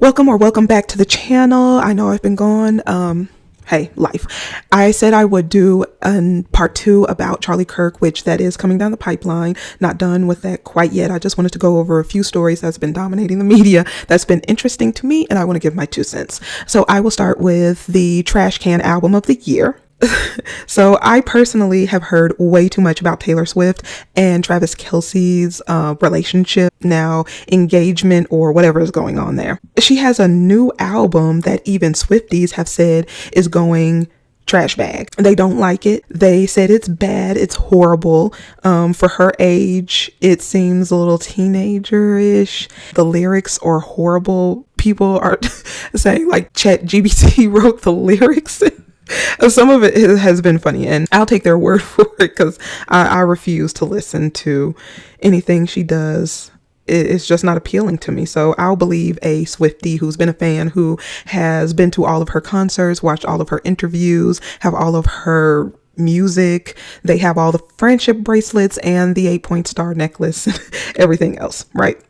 Welcome back to the channel. I know I've been gone. Hey, life. I said I would do a part 2 about Charlie Kirk, which that is coming down the pipeline. Not done with that quite yet. I just wanted to go over a few stories that's been dominating the media that's been interesting to me, and I want to give my 2 cents. So I will start with the Trash Can album of the year. So I personally have heard way too much about Taylor Swift and Travis Kelce's relationship, now engagement, or whatever is going on there. She has a new album that even Swifties have said is going trash bag. They don't like it. They said it's bad. It's horrible. For her age, it seems a little teenager-ish. The lyrics are horrible. People are saying like ChatGPT wrote the lyrics. Some of it has been funny, and I'll take their word for it because I refuse to listen to anything she does. It's just not appealing to me. So I'll believe a Swiftie who's been a fan, who has been to all of her concerts, watched all of her interviews, have all of her music. They have all the friendship bracelets and the 8-point star necklace and everything else, right?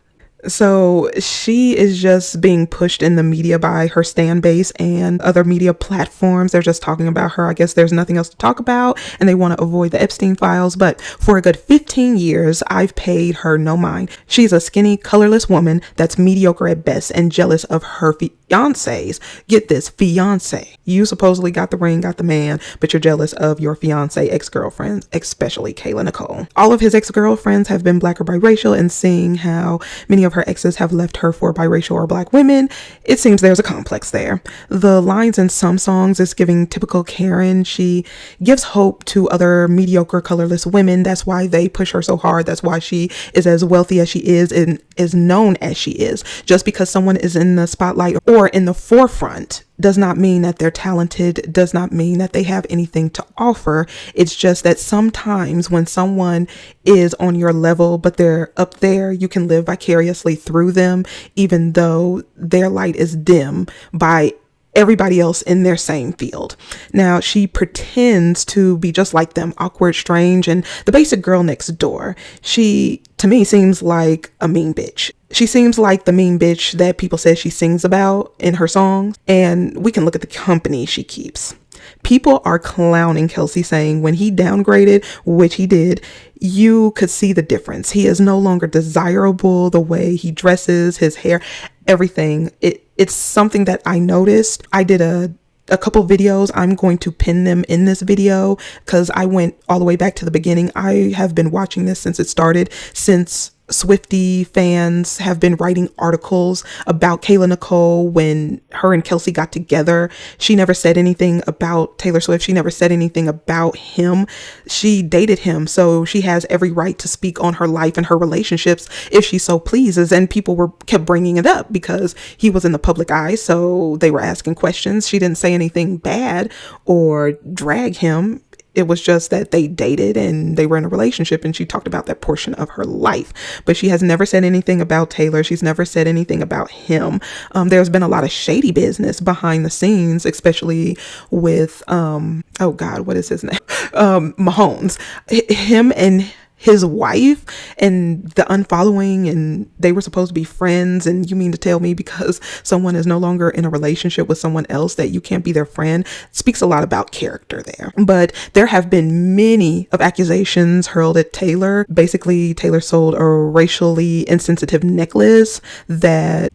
So she is just being pushed in the media by her stan base and other media platforms. They're just talking about her. I guess there's nothing else to talk about and they want to avoid the Epstein files. But for a good 15 years, I've paid her no mind. She's a skinny, colorless woman that's mediocre at best and jealous of her fiancés. Get this, fiance. You supposedly got the ring, got the man, but you're jealous of your fiance ex-girlfriends, especially Kayla Nicole. All of his ex-girlfriends have been black or biracial, and seeing how many of her exes have left her for biracial or black women, it seems there's a complex there. The lines in some songs is giving typical Karen. She gives hope to other mediocre, colorless women. That's why they push her so hard. That's why she is as wealthy as she is and is known as she is. Just because someone is in the spotlight or in the forefront does not mean that they're talented, does not mean that they have anything to offer. It's just that sometimes when someone is on your level, but they're up there, you can live vicariously through them, even though their light is dim by everybody else in their same field. Now, she pretends to be just like them, awkward, strange, and the basic girl next door. She, to me, seems like a mean bitch. She seems like the mean bitch that people say she sings about in her songs, and we can look at the company she keeps. People are clowning Kelce, saying when he downgraded, which he did, you could see the difference. He is no longer desirable. The way he dresses, his hair, everything. It's something that I noticed. I did a couple videos. I'm going to pin them in this video because I went all the way back to the beginning. I have been watching this since it started, since Swiftie fans have been writing articles about Kayla Nicole when her and Kelce got together. She never said anything about Taylor Swift. She never said anything about him. She dated him, so she has every right to speak on her life and her relationships if she so pleases. And people kept bringing it up because he was in the public eye, so they were asking questions. She didn't say anything bad or drag him. It was just that they dated and they were in a relationship, and she talked about that portion of her life. But she has never said anything about Taylor. She's never said anything about him. There's been a lot of shady business behind the scenes, especially with, oh God, what is his name? Mahomes. Him and his wife, and the unfollowing, and they were supposed to be friends, and you mean to tell me because someone is no longer in a relationship with someone else that you can't be their friend? Speaks a lot about character there. But there have been many of accusations hurled at Taylor. Basically, Taylor sold a racially insensitive necklace that,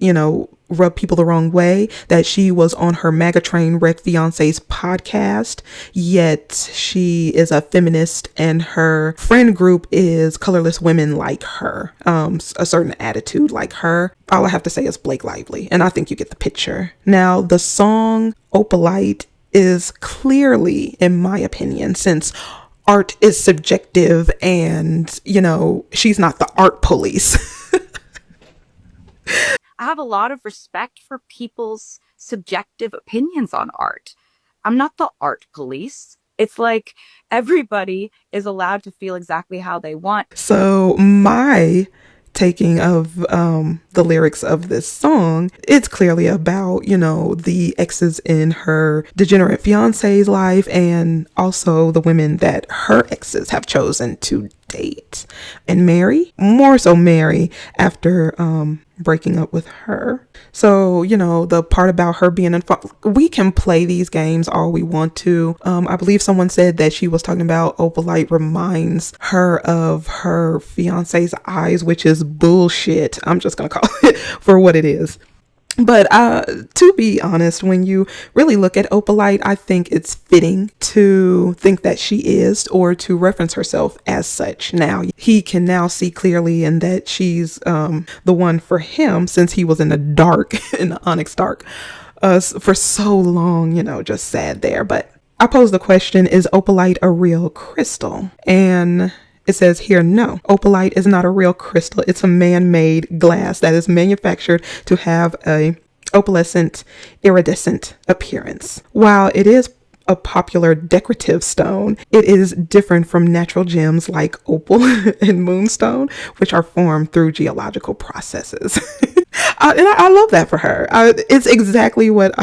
rub people the wrong way, that she was on her MAGA train wreck fiance's podcast, yet she is a feminist and her friend group is colorless women like her, a certain attitude like her. All I have to say is Blake Lively, and I think you get the picture. Now, the song Opalite is clearly, in my opinion, since art is subjective and, she's not the art police. I have a lot of respect for people's subjective opinions on art. I'm not the art police. It's like everybody is allowed to feel exactly how they want. So my taking of the lyrics of this song, it's clearly about, the exes in her degenerate fiance's life, and also the women that her exes have chosen to date. And Mary, more so Mary, after breaking up with her. So, you know, the part about her being involved, we can play these games all we want to. I believe someone said that she was talking about Opalite reminds her of her fiance's eyes, which is bullshit. I'm just gonna call it for what it is. But to be honest, when you really look at Opalite, I think it's fitting to think that she is, or to reference herself as such. Now, he can now see clearly and that she's the one for him, since he was in the dark, in the Onyx dark, for so long, you know, just sad there. But I pose the question, is Opalite a real crystal? And it says here, no, opalite is not a real crystal. It's a man-made glass that is manufactured to have a opalescent, iridescent appearance. While it is a popular decorative stone, it is different from natural gems like opal and moonstone, which are formed through geological processes. And I love that for her. It's exactly what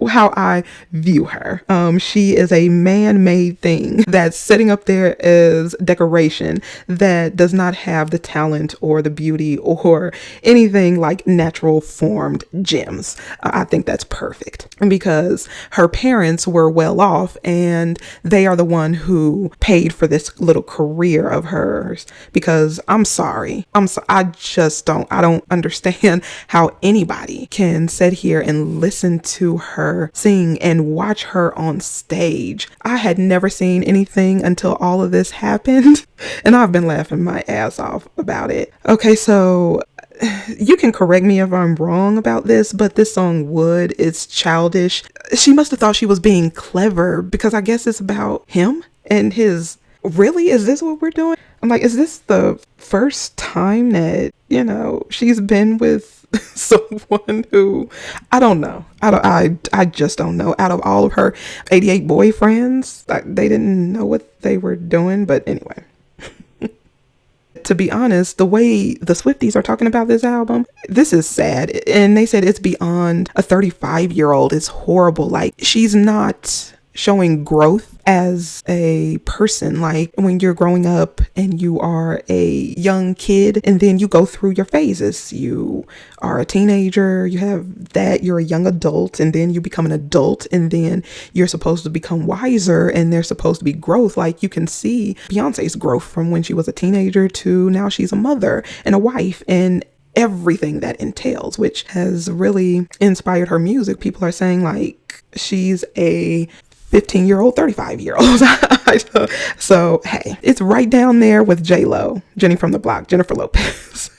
how I view her. She is a man-made thing that's sitting up there as decoration that does not have the talent or the beauty or anything like natural formed gems. I think that's perfect because her parents were well off and they are the one who paid for this little career of hers. Because I don't understand how anybody can sit here and listen to her sing and watch her on stage. I had never seen anything until all of this happened, and I've been laughing my ass off about it. Okay, so you can correct me if I'm wrong about this, but this song Wood is childish. She must have thought she was being clever because I guess it's about him and his, really? Is this what we're doing? I'm like, is this the first time that, you know, she's been with someone who, I don't know. I just don't know. Out of all of her 88 boyfriends, they didn't know what they were doing. But anyway, to be honest, the way the Swifties are talking about this album, this is sad. And they said it's beyond a 35-year-old. It's horrible. Like, she's not showing growth as a person. Like when you're growing up and you are a young kid and then you go through your phases. You are a teenager, you have that, you're a young adult, and then you become an adult, and then you're supposed to become wiser and there's supposed to be growth. Like you can see Beyonce's growth from when she was a teenager to now she's a mother and a wife and everything that entails, which has really inspired her music. People are saying like she's a 15-year-old, 35-year-old. So, hey, it's right down there with J-Lo, Jenny from the Block, Jennifer Lopez.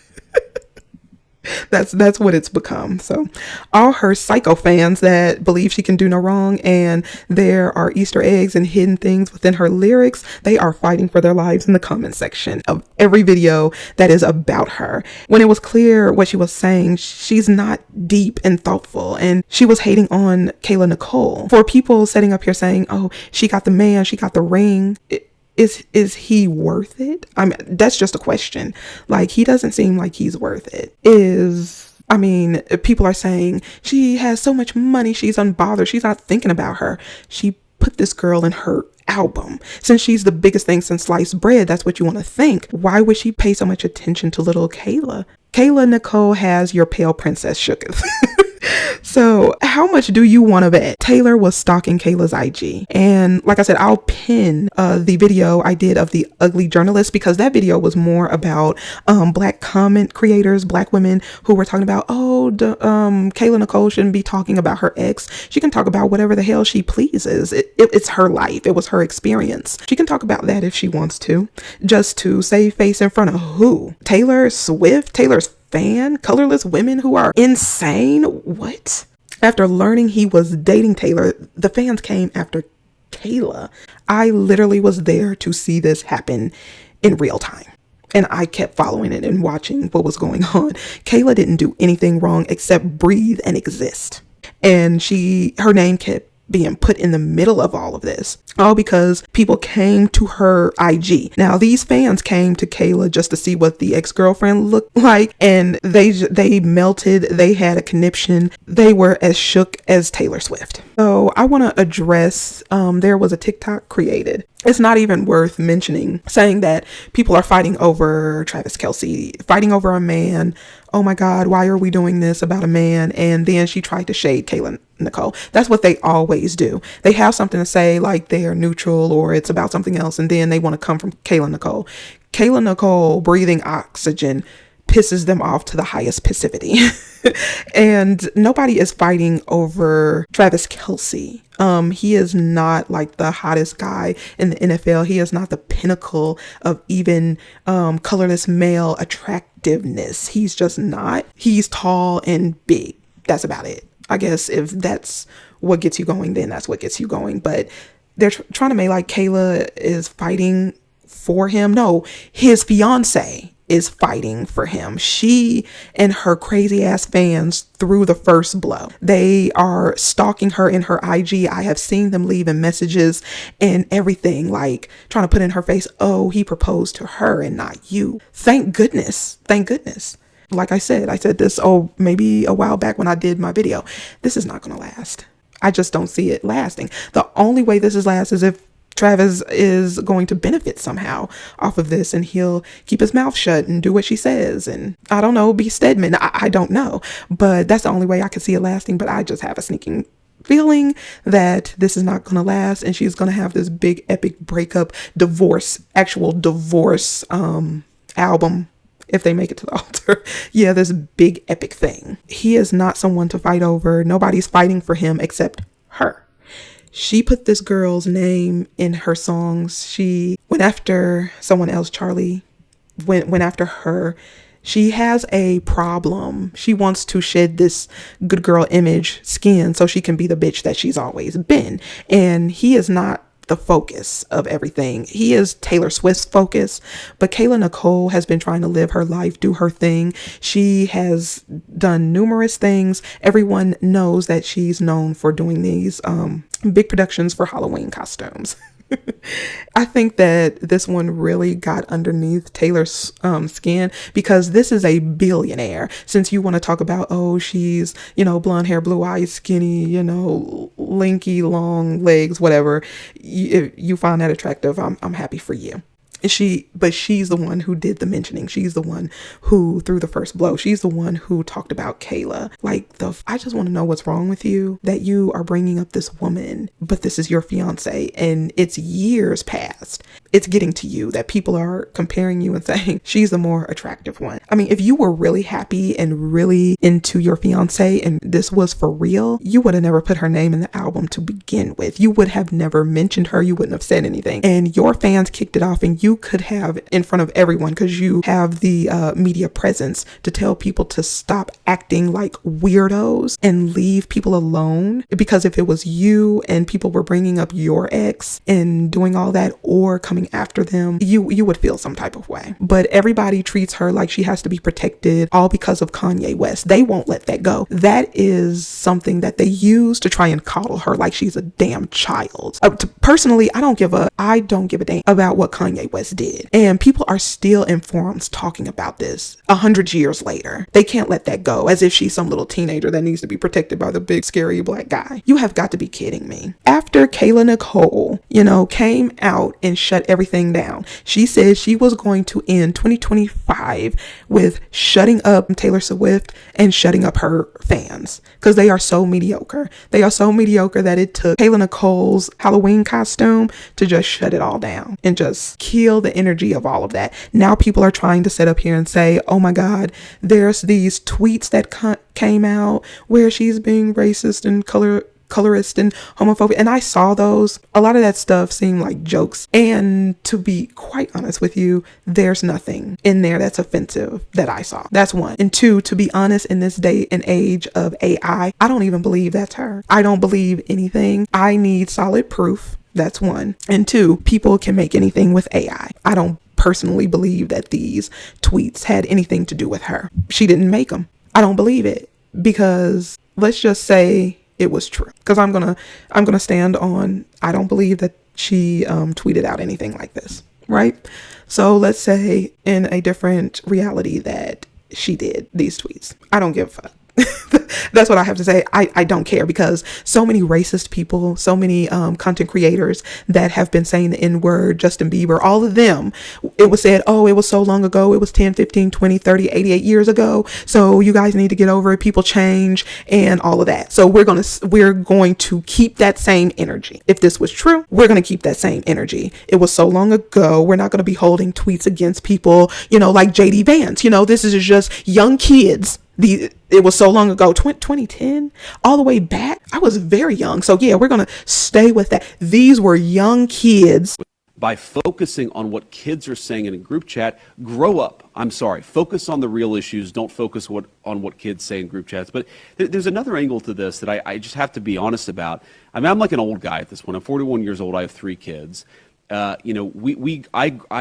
That's what it's become. So all her psycho fans that believe she can do no wrong and there are Easter eggs and hidden things within her lyrics, they are fighting for their lives in the comment section of every video that is about her. When it was clear what she was saying, she's not deep and thoughtful, and she was hating on Kayla Nicole. For people sitting up here saying, oh, she got the man, she got the ring, is he worth it? I mean, that's just a question. Like, he doesn't seem like he's worth it. People are saying she has so much money, she's unbothered, she's not thinking about her. She put this girl in her album. Since she's the biggest thing since sliced bread, that's what you want to think. Why would she pay so much attention to little Kayla? Kayla Nicole has your pale princess shooketh. So how much do you want to bet? Taylor was stalking Kayla's IG. And like I said, I'll pin the video I did of the ugly journalist, because that video was more about black comment creators, black women who were talking about, Kayla Nicole shouldn't be talking about her ex. She can talk about whatever the hell she pleases. It's her life. It was her experience. She can talk about that if she wants to. Just to save face in front of who? Taylor Swift? Taylor's fan? Colorless women who are insane? What? After learning he was dating Taylor, the fans came after Kayla. I literally was there to see this happen in real time. And I kept following it and watching what was going on. Kayla didn't do anything wrong except breathe and exist. And her name kept being put in the middle of all of this, all because people came to her IG. Now, these fans came to Kayla just to see what the ex-girlfriend looked like, and they melted. They had a conniption. They were as shook as Taylor Swift. So I want to address, there was a TikTok created. It's not even worth mentioning, saying that people are fighting over Travis Kelce, fighting over a man. Oh my God, why are we doing this about a man? And then she tried to shade Kayla Nicole. That's what they always do. They have something to say, like they're neutral or it's about something else, and then they want to come from Kayla Nicole. Kayla Nicole breathing oxygen pisses them off to the highest passivity. And nobody is fighting over Travis Kelce. He is not like the hottest guy in the NFL. He is not the pinnacle of even colorless male attractiveness. He's just not. He's tall and big. That's about it. I guess if that's what gets you going, then that's what gets you going. But they're trying to make like Kayla is fighting for him. No, his fiance is fighting for him. She and her crazy ass fans threw the first blow. They are stalking her in her IG. I have seen them leaving messages and everything, like trying to put in her face, oh, he proposed to her and not you. Thank goodness. Thank goodness. Like I said this, maybe a while back when I did my video. This is not going to last. I just don't see it lasting. The only way this is last is if Travis is going to benefit somehow off of this, and he'll keep his mouth shut and do what she says, and I don't know, be Stedman. I don't know, but that's the only way I can see it lasting. But I just have a sneaking feeling that this is not going to last, and she's going to have this big epic breakup, actual divorce album if they make it to the altar. Yeah, this big epic thing. He is not someone to fight over. Nobody's fighting for him except her. She put this girl's name in her songs. She went after someone else. Charlie went after her. She has a problem. She wants to shed this good girl image skin so she can be the bitch that she's always been. And he is not the focus of everything. He is Taylor Swift's focus, but Kayla Nicole has been trying to live her life, do her thing. She has done numerous things. Everyone knows that she's known for doing these big productions for Halloween costumes. I think that this one really got underneath Taylor's skin, because this is a billionaire. Since you want to talk about, oh, she's, blonde hair, blue eyes, skinny, lanky, long legs, whatever. If you find that attractive, I'm happy for you. But she's the one who did the mentioning. She's the one who threw the first blow. She's the one who talked about Kayla. I just want to know what's wrong with you, that you are bringing up this woman, but this is your fiance, and it's years past. It's getting to you that people are comparing you and saying she's the more attractive one. I mean, if you were really happy and really into your fiance and this was for real, you would have never put her name in the album to begin with. You would have never mentioned her. You wouldn't have said anything. And your fans kicked it off, and you could have in front of everyone, because you have the media presence to tell people to stop acting like weirdos and leave people alone. Because if it was you and people were bringing up your ex and doing all that or coming after them, you would feel some type of way. But everybody treats her like she has to be protected, all because of Kanye West. They won't let that go. That is something that they use to try and coddle her like she's a damn child. Personally, I don't give a damn about what Kanye West did, and people are still in forums talking about this 100 years later. They can't let that go, as if she's some little teenager that needs to be protected by the big scary black guy. You have got to be kidding me. After Kayla Nicole, came out and shut everything down, she said she was going to end 2025 with shutting up Taylor Swift and shutting up her fans, because they are so mediocre. They are so mediocre that it took Kayla Nicole's Halloween costume to just shut it all down and just kill the energy of all of that. Now people are trying to sit up here and say, oh my God, there's these tweets that came out where she's being racist and colorist and homophobic, and I saw those. A lot of that stuff seemed like jokes, and to be quite honest with you, there's nothing in there that's offensive that I saw. That's one. And two, to be honest, in this day and age of AI, I don't even believe that's her. I don't believe anything. I need solid proof. That's one. And two, people can make anything with AI. I don't personally believe that these tweets had anything to do with her. She didn't make them. I don't believe it, because let's just say it was true. Because I'm gonna stand on, I don't believe that she tweeted out anything like this, right? So let's say in a different reality that she did these tweets. I don't give a fuck. That's what I have to say. I don't care, because so many racist people, so many content creators that have been saying the N-word, Justin Bieber, all of them, it was said, oh, it was so long ago. It was 10, 15, 20, 30, 88 years ago. So you guys need to get over it. People change and all of that. So we're going to keep that same energy. If this was true, we're going to keep that same energy. It was so long ago. We're not going to be holding tweets against people, like JD Vance. This is just young kids. It was so long ago, 2010, all the way back. I was very young. So yeah, we're going to stay with that. These were young kids. By focusing on what kids are saying in a group chat, grow up. I'm sorry, focus on the real issues. Don't focus on what kids say in group chats. But there's another angle to this that I just have to be honest about. I mean, I'm like an old guy at this point. I'm 41 years old. I have 3 kids. I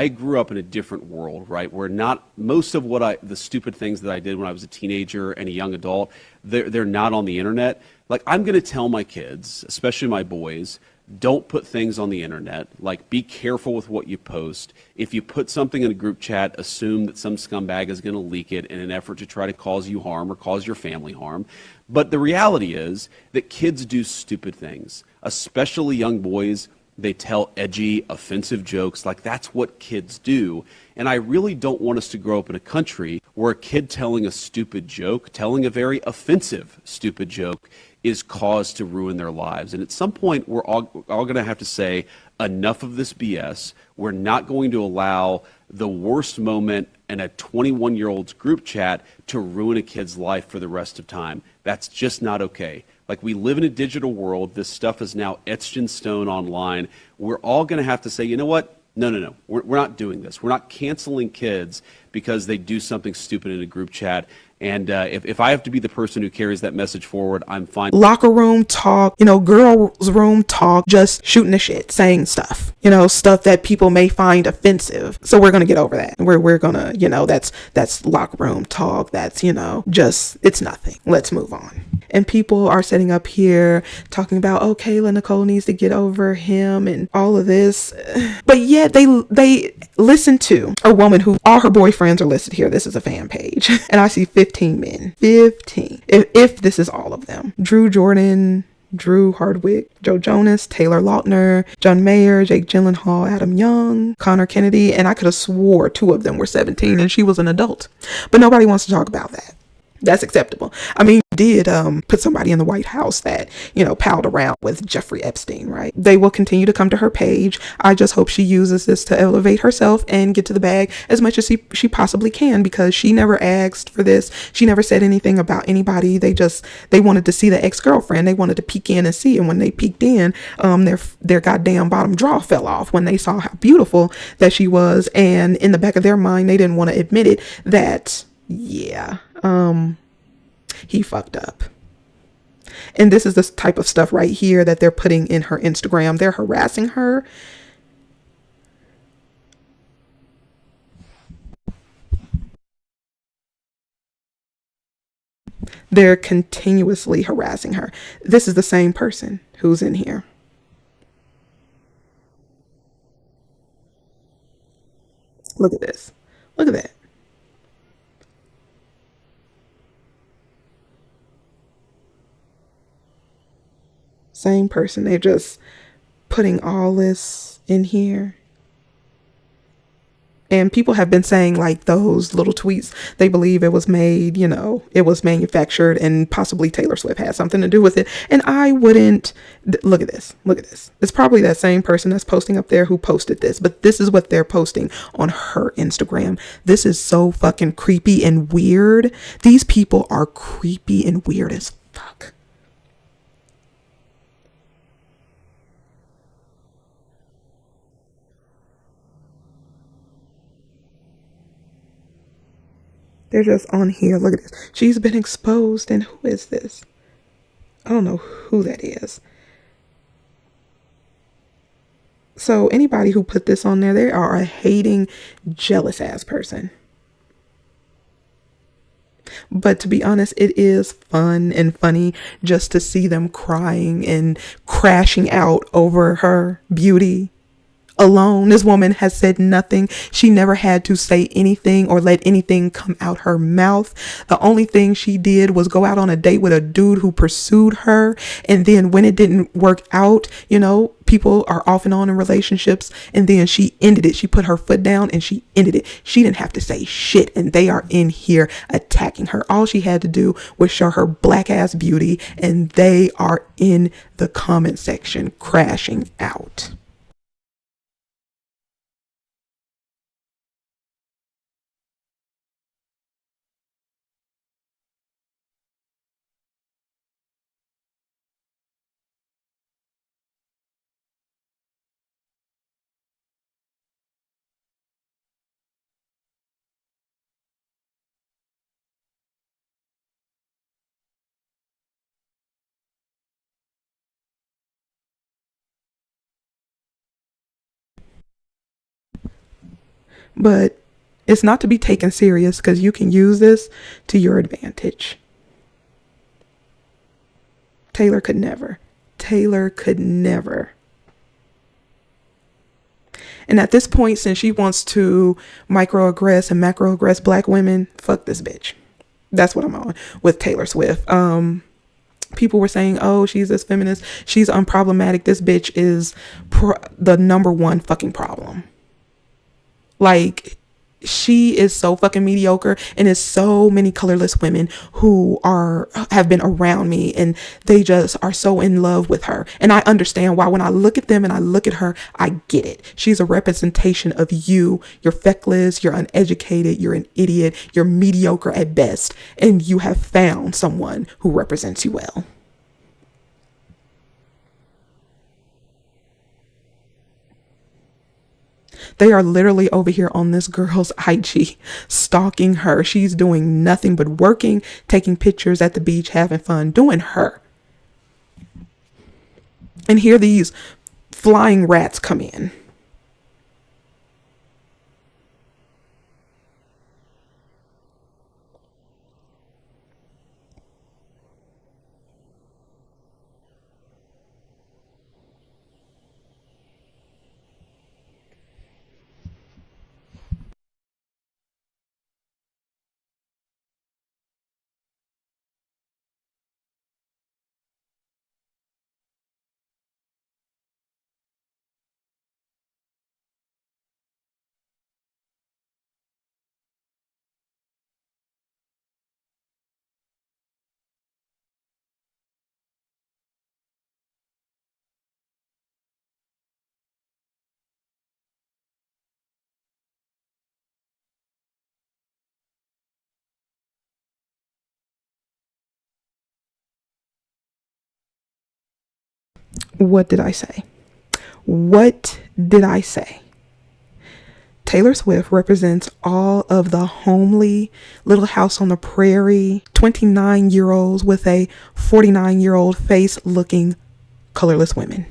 grew up in a different world, right? Where not most of the stupid things that I did when I was a teenager and a young adult, they're not on the internet. Like, I'm going to tell my kids, especially my boys, don't put things on the internet. Like, be careful with what you post. If you put something in a group chat, assume that some scumbag is going to leak it in an effort to try to cause you harm or cause your family harm. But the reality is that kids do stupid things, especially young boys. They tell edgy, offensive jokes. Like, that's what kids do. And I really don't want us to grow up in a country where a kid telling a stupid joke, telling a very offensive stupid joke, is cause to ruin their lives. And at some point, we're all going to have to say, enough of this BS. We're not going to allow the worst moment in a 21-year-old's group chat to ruin a kid's life for the rest of time. That's just not okay. Like, we live in a digital world. This stuff is now etched in stone online. We're all going to have to say, you know what? No. We're not doing this. We're not canceling kids because they do something stupid in a group chat. And if I have to be the person who carries that message forward, I'm fine. Locker room talk, girls' room talk, just shooting the shit, saying stuff, stuff that people may find offensive. So we're going to get over that. We're going to, that's locker room talk. That's, just, it's nothing. Let's move on. And people are sitting up here talking about, oh, Kayla Nicole needs to get over him and all of this. But yet they listen to a woman who all her boyfriends are listed here. This is a fan page. And I see 15 men. 15. If this is all of them. Drew Jordan, Drew Hardwick, Joe Jonas, Taylor Lautner, John Mayer, Jake Gyllenhaal, Adam Young, Connor Kennedy. And I could have swore 2 of them were 17 and she was an adult. But nobody wants to talk about that. That's acceptable. I mean, did put somebody in the White House that, palled around with Jeffrey Epstein, right? They will continue to come to her page. I just hope she uses this to elevate herself and get to the bag as much as she possibly can, because she never asked for this. She never said anything about anybody. They wanted to see the ex-girlfriend. They wanted to peek in and see. And when they peeked in, their goddamn bottom jaw fell off when they saw how beautiful that she was. And in the back of their mind, they didn't want to admit it that, yeah, he fucked up. And this is the type of stuff right here that they're putting in her Instagram. They're harassing her. They're continuously harassing her. This is the same person who's in here. Look at this. Look at that. Same person. They're just putting all this in here. And people have been saying, like, those little tweets, they believe it was made, it was manufactured and possibly Taylor Swift had something to do with it. And I wouldn't. Look at this. Look at this. It's probably that same person that's posting up there who posted this. But this is what they're posting on her Instagram. This is so fucking creepy and weird. These people are creepy and weird as fuck. They're just on here. Look at this. She's been exposed. And who is this? I don't know who that is. So anybody who put this on there, they are a hating, jealous ass person. But to be honest, it is fun and funny just to see them crying and crashing out over her beauty alone. This woman has said nothing. She never had to say anything or let anything come out her mouth. The only thing she did was go out on a date with a dude who pursued her. And then when it didn't work out, you know, people are off and on in relationships. And then she ended it. She put her foot down and she ended it. She didn't have to say shit. And they are in here attacking her. All she had to do was show her black ass beauty. And they are in the comment section crashing out. But it's not to be taken serious because you can use this to your advantage. Taylor could never. Taylor could never. And at this point, since she wants to microaggress and macroaggress black women, fuck this bitch. That's what I'm on with Taylor Swift. People were saying, oh, she's this feminist. She's unproblematic. This bitch is the number one fucking problem. Like, she is so fucking mediocre, and there's so many colorless women who have been around me and they just are so in love with her. And I understand why. When I look at them and I look at her, I get it. She's a representation of you. You're feckless, you're uneducated, you're an idiot, you're mediocre at best, and you have found someone who represents you well. They are literally over here on this girl's IG, stalking her. She's doing nothing but working, taking pictures at the beach, having fun, doing her. And here these flying rats come in. What did I say? What did I say? Taylor Swift represents all of the homely Little House on the Prairie 29-year-olds with a 49-year-old face looking colorless women.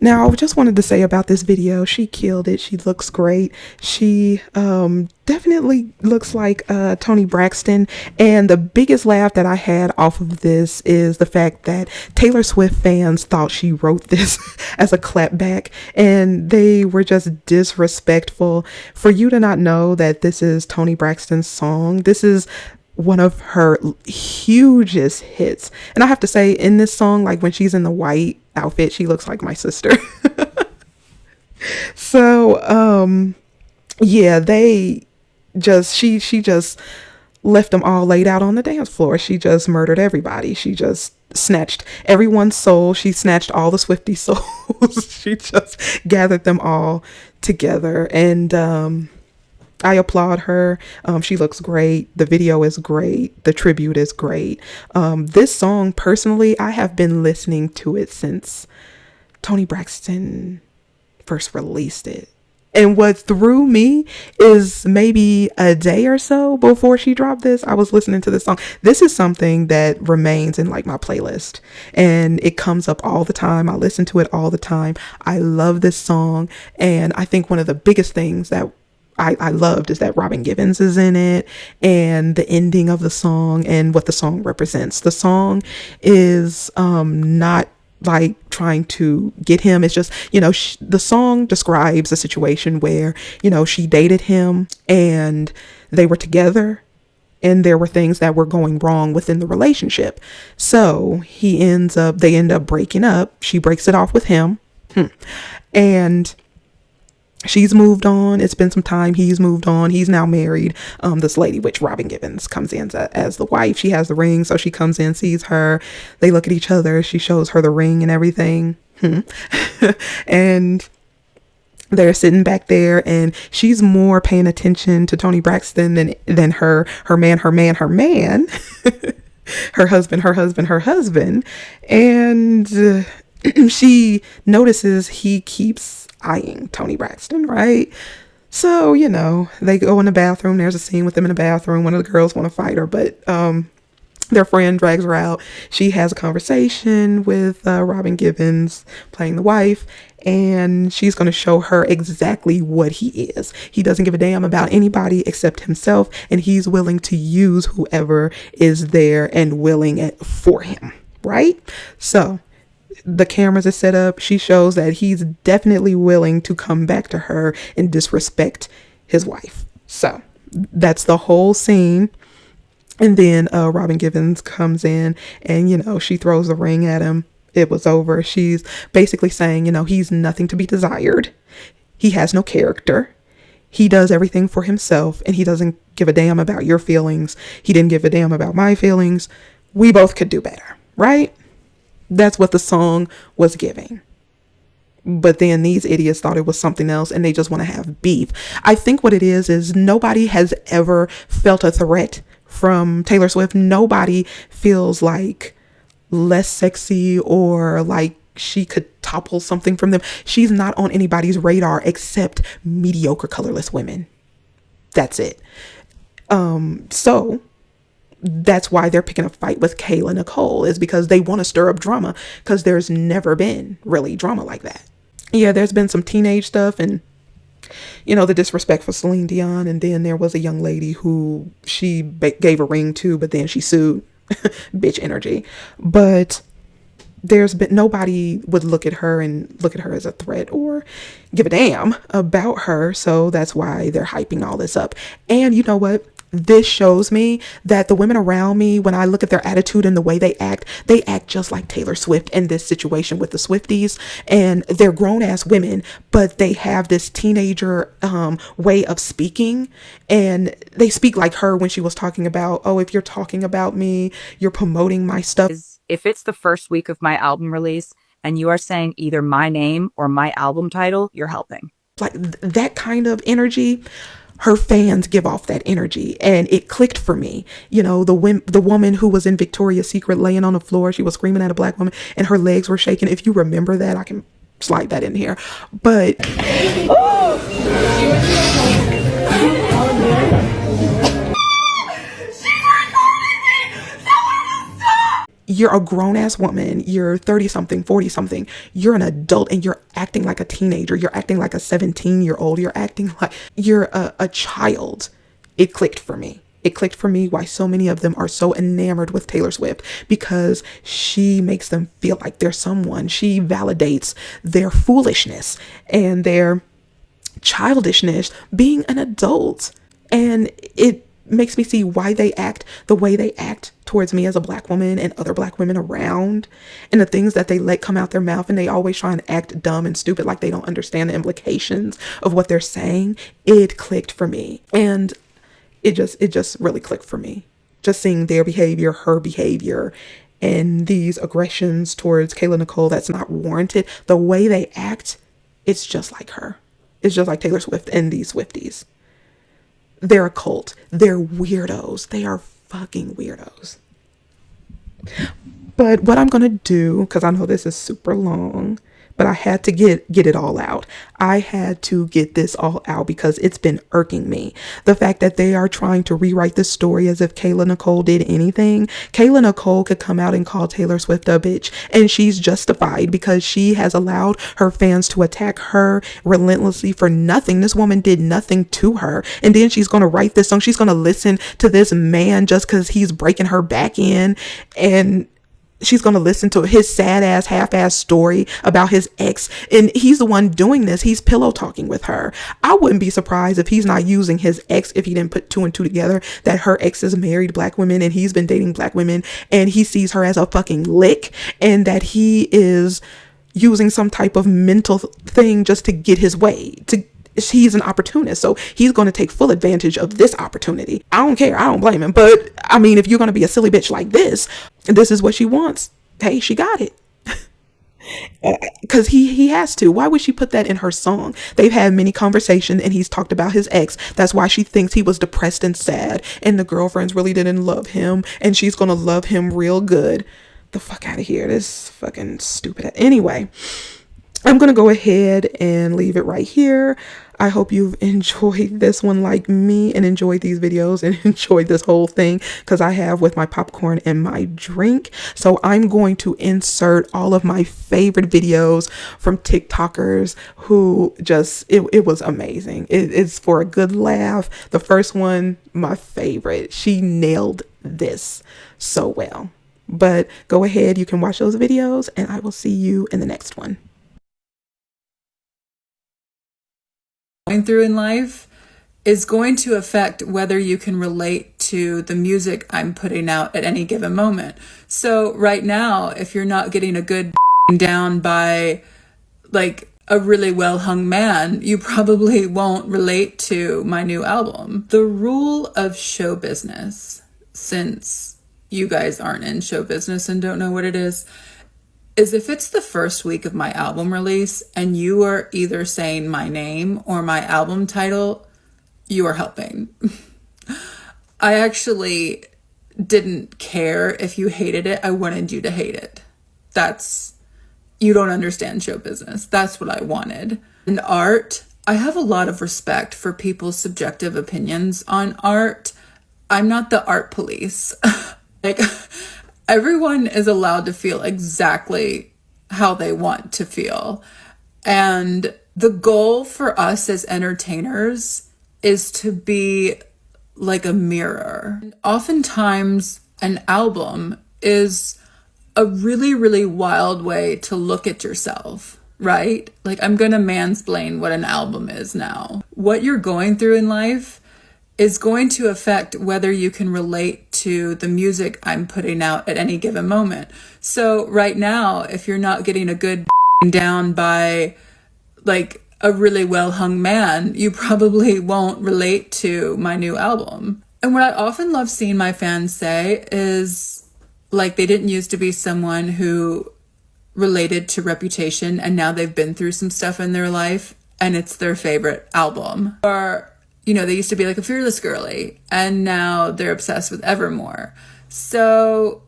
Now, I just wanted to say about this video, she killed it. She looks great. She definitely looks like Toni Braxton. And the biggest laugh that I had off of this is the fact that Taylor Swift fans thought she wrote this as a clapback, and they were just disrespectful. For you to not know that this is Toni Braxton's song, this is one of her hugest hits. And I have to say, in this song, like when she's in the white outfit, she looks like my sister. So yeah, they just she just left them all laid out on the dance floor. She just murdered everybody. She just snatched everyone's soul. She snatched all the Swiftie souls. She just gathered them all together, and I applaud her. She looks great. The video is great. The tribute is great. This song, personally, I have been listening to it since Toni Braxton first released it. And what threw me is maybe a day or so before she dropped this, I was listening to this song. This is something that remains in like my playlist, and it comes up all the time. I listen to it all the time. I love this song. And I think one of the biggest things that I loved is that Robin Givens is in it, and the ending of the song and what the song represents. The song is not like trying to get him. It's just, the song describes a situation where, she dated him and they were together, and there were things that were going wrong within the relationship. So they end up breaking up. She breaks it off with him. And she's moved on. It's been some time. He's moved on. He's now married. This lady, which Robin Givens comes in as the wife. She has the ring. So she comes in, sees her. They look at each other. She shows her the ring and everything. And they're sitting back there, and she's more paying attention to Toni Braxton than her man, her husband. And she notices he keeps eyeing Toni Braxton, right? So, they go in the bathroom. There's a scene with them in the bathroom. One of the girls want to fight her, but their friend drags her out. She has a conversation with Robin Givens, playing the wife, and she's going to show her exactly what he is. He doesn't give a damn about anybody except himself, and he's willing to use whoever is there and willing for him, right? So the cameras are set up. She shows that he's definitely willing to come back to her and disrespect his wife. So that's the whole scene. And then Robin Givens comes in, and, she throws the ring at him. It was over. She's basically saying, he's nothing to be desired. He has no character. He does everything for himself, and he doesn't give a damn about your feelings. He didn't give a damn about my feelings. We both could do better, right? That's what the song was giving. But then these idiots thought it was something else, and they just want to have beef. I think what it is nobody has ever felt a threat from Taylor Swift. Nobody feels like less sexy or like she could topple something from them. She's not on anybody's radar except mediocre, colorless women. That's it. So that's why they're picking a fight with Kayla Nicole, is because they want to stir up drama, because there's never been really drama like that. Yeah, there's been some teenage stuff and, the disrespect for Celine Dion. And then there was a young lady who she gave a ring to, but then she sued. Bitch energy. But there's been nobody would look at her as a threat or give a damn about her. So that's why they're hyping all this up. And you know what? This shows me that the women around me, when I look at their attitude and the way they act just like Taylor Swift in this situation with the Swifties. And they're grown ass women, but they have this teenager way of speaking, and they speak like her when she was talking about, oh, if you're talking about me, you're promoting my stuff. If it's the first week of my album release and you are saying either my name or my album title, you're helping. Like that kind of energy. Her fans give off that energy, and it clicked for me. The woman who was in Victoria's Secret laying on the floor, she was screaming at a black woman and her legs were shaking. If you remember that, I can slide that in here. But You're a grown ass woman. You're 30 something, 40 something. You're an adult and you're acting like a teenager. You're acting like a 17-year-old. You're acting like you're a child. It clicked for me. It clicked for me why so many of them are so enamored with Taylor Swift, because she makes them feel like they're someone. She validates their foolishness and their childishness being an adult. And it makes me see why they act the way they act towards me as a black woman and other black women around, and the things that they let come out their mouth, and they always try and act dumb and stupid like they don't understand the implications of what they're saying. It clicked for me, and it just really clicked for me. Just seeing their behavior, her behavior, and these aggressions towards Kayla Nicole that's not warranted, the way they act, it's just like her. It's just like Taylor Swift and these Swifties. They're a cult. They're weirdos. They are fucking weirdos. But what I'm going to do, because I know this is super long, but I had to get it all out. I had to get this all out because it's been irking me. The fact that they are trying to rewrite this story as if Kayla Nicole did anything. Kayla Nicole could come out and call Taylor Swift a bitch, and she's justified because she has allowed her fans to attack her relentlessly for nothing. This woman did nothing to her. And then she's going to write this song. She's going to listen to this man just because he's breaking her back in, and she's going to listen to his sad ass, half ass story about his ex. And he's the one doing this. He's pillow talking with her. I wouldn't be surprised if he's not using his ex, if he didn't put two and two together, that her ex is married black women and he's been dating black women and he sees her as a fucking lick, and that he is using some type of mental thing just to get his way. He's an opportunist, so he's going to take full advantage of this opportunity. I don't care. I don't blame him. But I mean, if you're going to be a silly bitch like this is what she wants. Hey, she got it. Because he has to. Why would she put that in her song? They've had many conversations and he's talked about his ex. That's why she thinks he was depressed and sad and the girlfriends really didn't love him, and she's going to love him real good. The fuck out of here. This fucking stupid. Anyway, I'm going to go ahead and leave it right here. I hope you've enjoyed this one like me and enjoyed these videos and enjoyed this whole thing, because I have, with my popcorn and my drink. So I'm going to insert all of my favorite videos from TikTokers who just, it was amazing. It's for a good laugh. The first one, my favorite. She nailed this so well. But go ahead, you can watch those videos, and I will see you in the next one. Going through in life is going to affect whether you can relate to the music I'm putting out at any given moment. So right now, if you're not getting a good down by like a really well hung man, you probably won't relate to my new album. The rule of show business, since you guys aren't in show business and don't know what it is if it's the first week of my album release and you are either saying my name or my album title, you are helping. I actually didn't care if you hated it. I wanted you to hate it. You don't understand show business. That's what I wanted. And art, I have a lot of respect for people's subjective opinions on art. I'm not the art police. Everyone is allowed to feel exactly how they want to feel. And the goal for us as entertainers is to be like a mirror. Oftentimes, an album is a really, really wild way to look at yourself, right? Like, I'm gonna mansplain what an album is now. What you're going through in life is going to affect whether you can relate to the music I'm putting out at any given moment. So right now, if you're not getting a good down by like a really well hung man, you probably won't relate to my new album. And what I often love seeing my fans say is like they didn't used to be someone who related to Reputation and now they've been through some stuff in their life and it's their favorite album. Or they used to be like a fearless girly and now they're obsessed with Evermore. So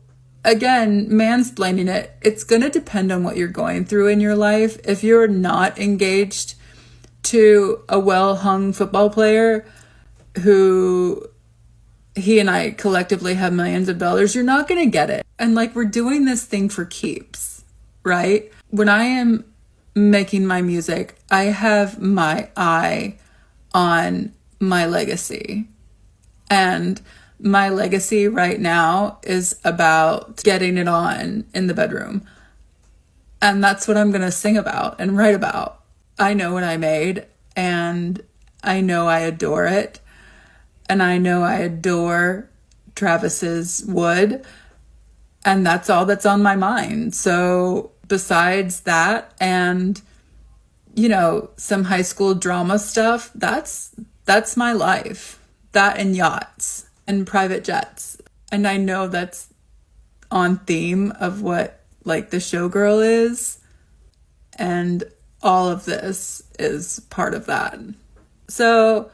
again, mansplaining it, it's going to depend on what you're going through in your life. If you're not engaged to a well-hung football player who he and I collectively have millions of dollars, you're not going to get it. And like, we're doing this thing for keeps, right? When I am making my music, I have my eye on my legacy. And my legacy right now is about getting it on in the bedroom. And that's what I'm going to sing about and write about. I know what I made, and I know I adore it. And I know I adore Travis's wood. And that's all that's on my mind. So besides that and, you know, some high school drama stuff, that's my life. That and yachts and private jets. And I know that's on theme of what like the showgirl is. And all of this is part of that. So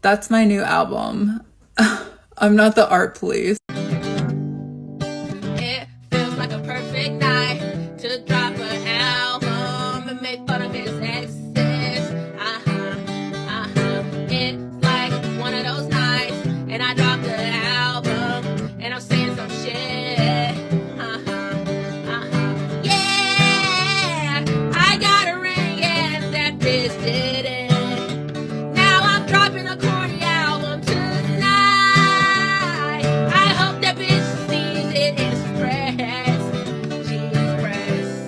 that's my new album. I'm not the art police. It feels like a perfect night to drop an album and make fun of his exes. It's like one of those nights, and I dropped the album, and I'm saying some shit. Yeah, I got a ring, and that bitch didn't. Now I'm dropping a corny album tonight. I hope that bitch sees it and express. She expressed.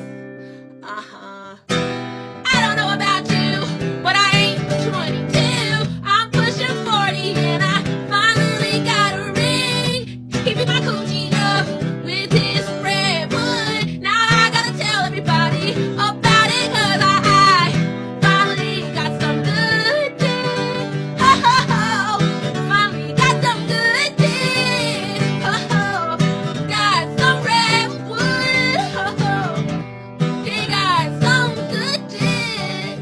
I don't know about you, but I ain't 22. I'm pushing 40 and I finally got a ring. Keeping my coochie up with this redwood. Now I gotta tell everybody about it, 'cause I finally got some good dick. Oh, finally got some good dick. Oh, got some redwood. Oh, he got some good dick.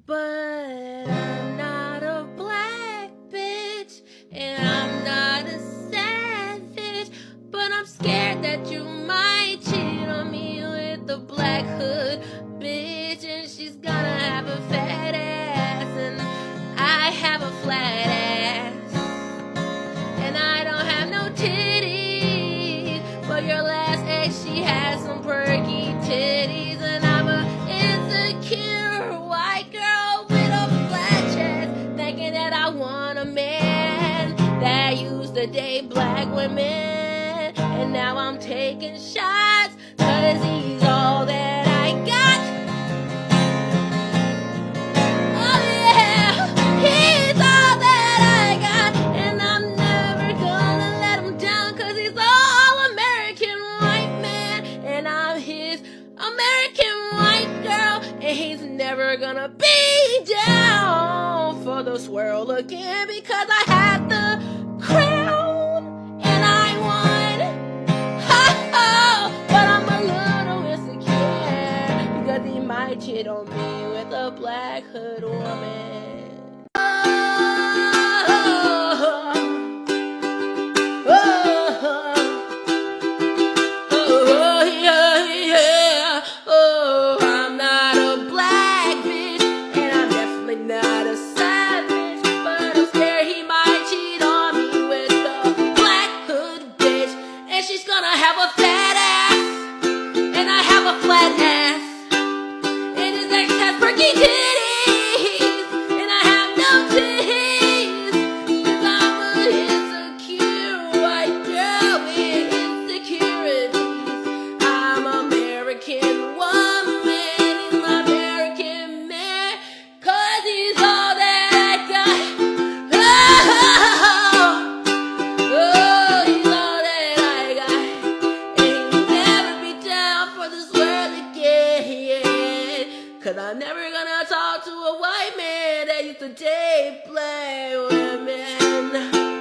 But I'm not a black bitch, and I'm not a savage. But I'm scared that you might cheat on me with the black hood bitch, and she's gonna have a fat ass, and I have a flat ass, and I don't have no titties. But your last ex, she has some perky titties, and I'm a insecure white girl with a flat chest, thinking that I want a man that used to date black women. And now I'm taking shots, 'cause he's all that I got. Oh yeah, he's all that I got, and I'm never gonna let him down, 'cause he's all American white man, and I'm his American white girl, and he's never gonna be down for the swirl again, because I had the crown and I won. Oh, but I'm a little insecure, because he might cheat on me with a black hood woman. Oh, yeah, yeah. Oh, I'm not a black bitch, and I'm definitely not a savage, but I'm scared he might cheat on me with the black hood bitch, and she's gonna have a fat ass, and I have a flat ass, and his ex has perky titties, and I have no titties, 'cause I'm a insecure white girl with insecurities. I'm American woman, he's my American man, 'cause he's all that I got. Oh, he's all that I got, and he'll never be down for this world again, 'cause I'm never gonna talk to a white man that used to date black women.